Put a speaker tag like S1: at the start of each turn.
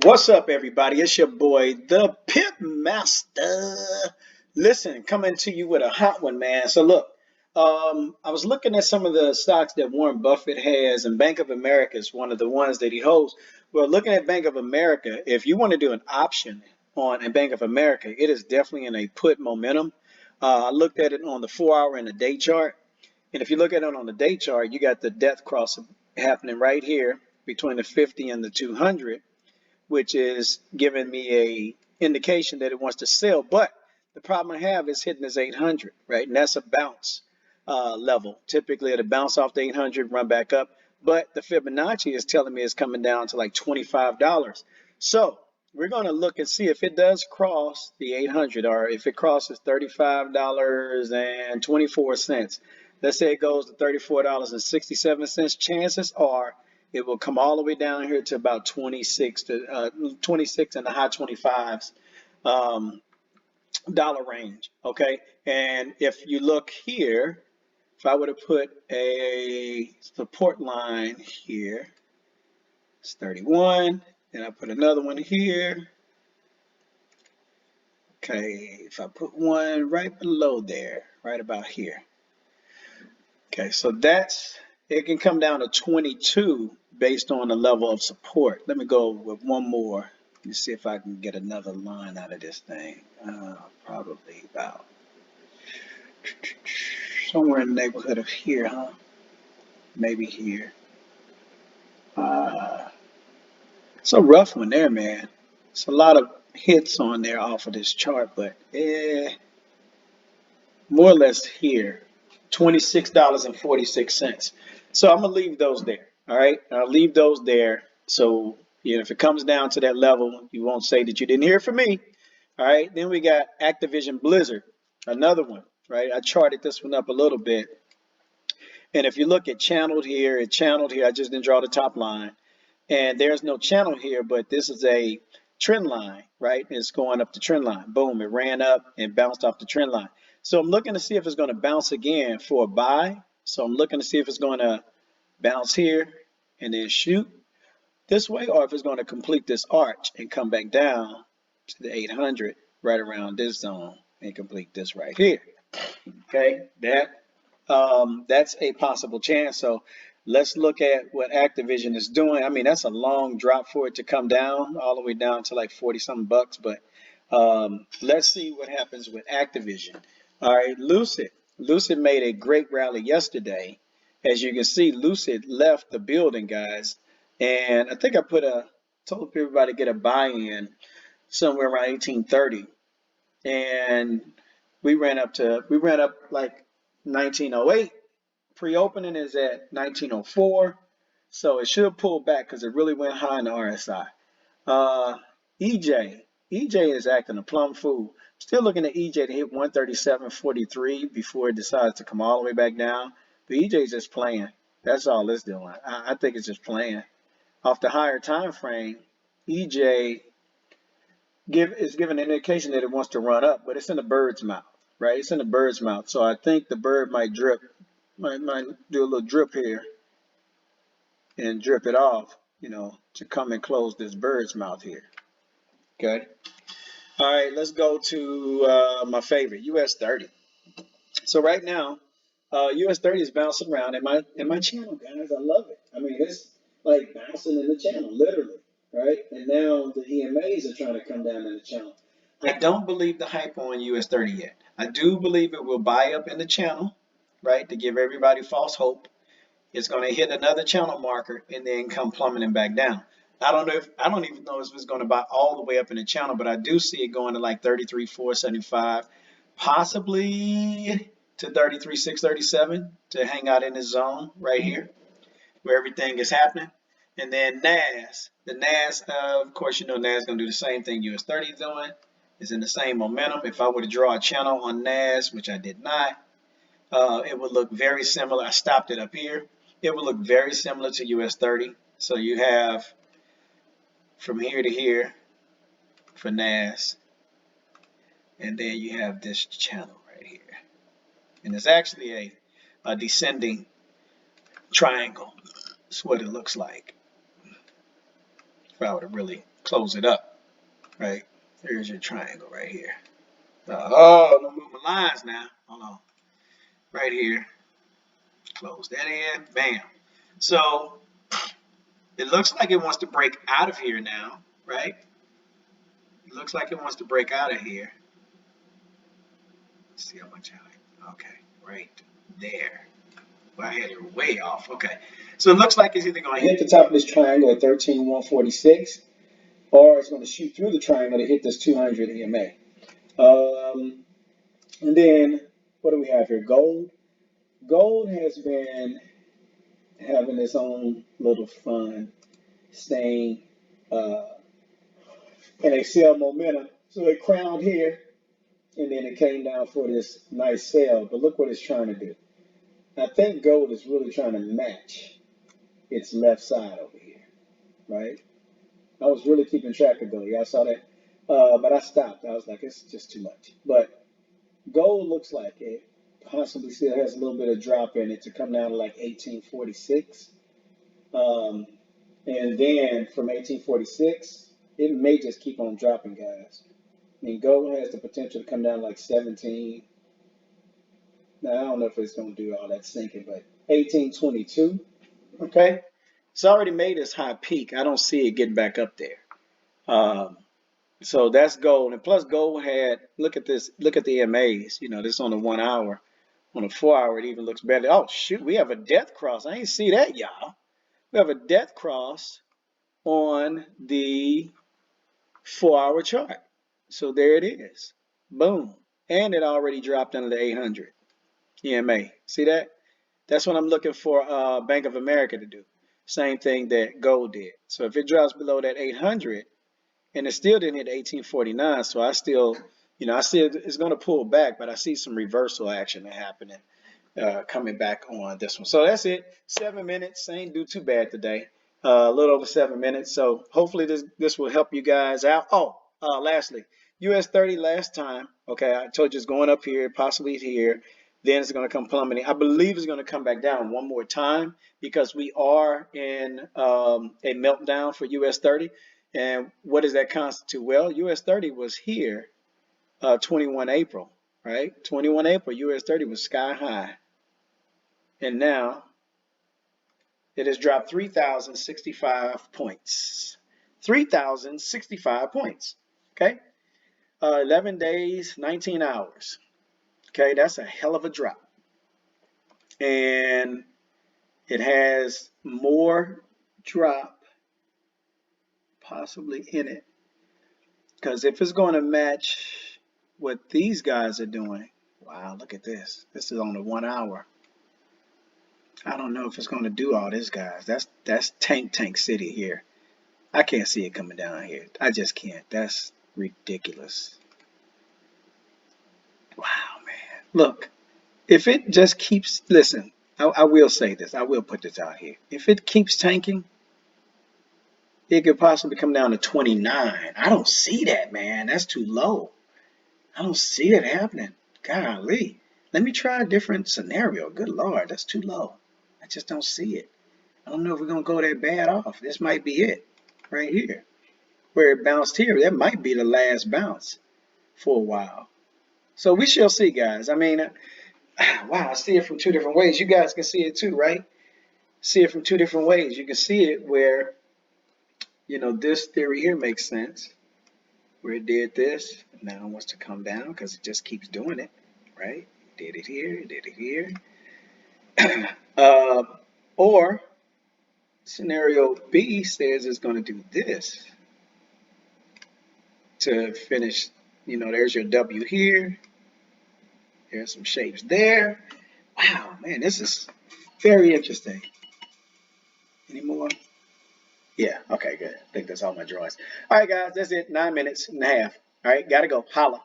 S1: What's up, everybody? It's your boy, the Pit Master. Listen, coming to you with a hot one, man. So look, I was looking at some of the stocks that Warren Buffett has, and Bank of America is one of the ones that he holds. Well, looking at Bank of America, if you want to do an option on a Bank of America, it is definitely in a put momentum. I looked at it on the 4 hour and the day chart, and if you look at it on the day chart, you got the death cross happening right here between the 50 and the 200, which is giving me a indication that it wants to sell. But the problem I have is hitting this 800, right? And that's a bounce level. Typically, it'll bounce off the 800, run back up. But the Fibonacci is telling me it's coming down to like $25. So we're going to look and see if it does cross the 800, or if it crosses $35.24. Let's say it goes to $34.67. Chances are it will come all the way down here to about 26 in the high 25s dollar range. Okay, and if you look here, if I were to put a support line here, it's 31, and I put another one here. Okay, if I put one right below there, right about here. Okay, so it can come down to 22 based on the level of support. Let me go with one more. Let me see if I can get another line out of this thing. Probably about somewhere in the neighborhood of here, huh? Maybe here. It's a rough one there, man. It's a lot of hits on there off of this chart, but more or less here. $26.46. So I'm gonna leave those there. All right, I'll leave those there. So if it comes down to that level, you won't say that you didn't hear from me. All right. Then we got Activision Blizzard, another one. Right. I charted this one up a little bit, and if you look at channeled here, it channeled here. I just didn't draw the top line, and there's no channel here, but this is a trend line, right? It's going up the trend line. Boom, it ran up and bounced off the trend line. So I'm looking to see if it's going to bounce again for a buy. So I'm looking to see if it's going to bounce here and then shoot this way, or if it's going to complete this arch and come back down to the 800 right around this zone and complete this right here. Okay, that's a possible chance. So let's look at what Activision is doing. I mean, that's a long drop for it to come down all the way down to like 40 something bucks. But let's see what happens with Activision. All right, Lucid. Lucid made a great rally yesterday. As you can see, Lucid left the building, guys. And I think I told everybody to get a buy-in somewhere around 1830. And we ran up like 1908. Pre-opening is at 1904, so it should pull back because it really went high in the RSI. EJ is acting a plum fool. Still looking at EJ to hit 137.43 before it decides to come all the way back down. But EJ is just playing. That's all it's doing. I think it's just playing. Off the higher time frame, EJ is giving an indication that it wants to run up, but it's in the bird's mouth, right? It's in the bird's mouth, so I think the bird might do a little drip here and drip it off, to come and close this bird's mouth here. Okay. All right, let's go to my favorite, US30. So right now, US30 is bouncing around in my channel, guys. I love it. I mean, it's like bouncing in the channel, literally, right? And now the EMAs are trying to come down in the channel. I don't believe the hype on US30 yet. I do believe it will buy up in the channel, right, to give everybody false hope. It's going to hit another channel marker and then come plummeting back down. I don't even know if it's going to buy all the way up in the channel, but I do see it going to like 33,475, possibly to 33,637 to hang out in this zone right here where everything is happening. And then NAS, of course, NAS is going to do the same thing US30 is doing. It's in the same momentum. If I were to draw a channel on NAS, which I did not, it would look very similar. I stopped it up here. It would look very similar to US30. So you have from here to here for NAS, and then you have this channel right here. And it's actually a descending triangle. That's what it looks like. If I were to really close it up, right? There's your triangle right here. Oh, don't move my lines now. Hold on. Right here. Close that in. Bam. So it looks like it wants to break out of here now, right? It looks like it wants to break out of here. Let's see how much I. Okay, right there. Well, I had it way off. Okay. So it looks like it's either going to hit the top of this triangle at 13,146, or it's going to shoot through the triangle to hit this 200 EMA. And then what do we have here? Gold. Gold has been having its own little fun, staying in a sell momentum. So it crowned here, and then it came down for this nice sell. But look what it's trying to do. I think gold is really trying to match its left side over here, right? I was really keeping track of gold. Y'all saw that? But I stopped. I was like, it's just too much. But gold looks like it possibly still has a little bit of drop in it to come down to like 1846. And then from 1846, it may just keep on dropping, guys. I mean, gold has the potential to come down like 17. Now, I don't know if it's going to do all that sinking, but 1822. Okay. It's already made its high peak. I don't see it getting back up there. So that's gold. And plus gold had, look at this, look at the EMAs. You know, this on the 1 hour. On the 4 hour, it even looks better. Oh, shoot, we have a death cross. I ain't see that, y'all. We have a death cross on the 4 hour chart. So there it is. Boom. And it already dropped under the 800 EMA. See that? That's what I'm looking for Bank of America to do. Same thing that gold did. So if it drops below that 800, and it still didn't hit 1849, so I still, you know, I see it's going to pull back, but I see some reversal action happening. Coming back on this one. So that's it. 7 minutes. Ain't do too bad today. A little over 7 minutes. So hopefully this will help you guys out. Oh, lastly, US30 last time. Okay, I told you it's going up here, possibly here. Then it's going to come plummeting. I believe it's going to come back down one more time because we are in a meltdown for US30. And what does that constitute? Well, US30 was here 21 April, right? 21 April, US30 was sky high. And now it has dropped 3,065 points. 3,065 points. Okay. 11 days, 19 hours. Okay. That's a hell of a drop. And it has more drop possibly in it. Because if it's going to match what these guys are doing, wow, look at this. This is on the 1 hour. I don't know if it's going to do all this, guys. That's Tank City here. I can't see it coming down here. I just can't. That's ridiculous. Wow, man. Look, if it just keeps, listen, I will say this. I will put this out here. If it keeps tanking, it could possibly come down to 29. I don't see that, man. That's too low. I don't see it happening. Golly. Let me try a different scenario. Good Lord, that's too low. I just don't see it. I don't know if we're going to go that bad off. This might be it right here. Where it bounced here, that might be the last bounce for a while. So we shall see, guys. I mean, wow, I see it from two different ways. You guys can see it too, right? See it from two different ways. You can see it where, you know, this theory here makes sense. Where it did this, now it wants to come down because it just keeps doing it, right? Did it here, did it here. Or scenario B says it's going to do this to finish. You know, there's your W here. There's some shapes there. Wow, man, this is very interesting. Any more? Yeah, okay, good. I think that's all my drawings. All right, guys, that's it. 9 minutes and a half. All right, gotta go. Holla.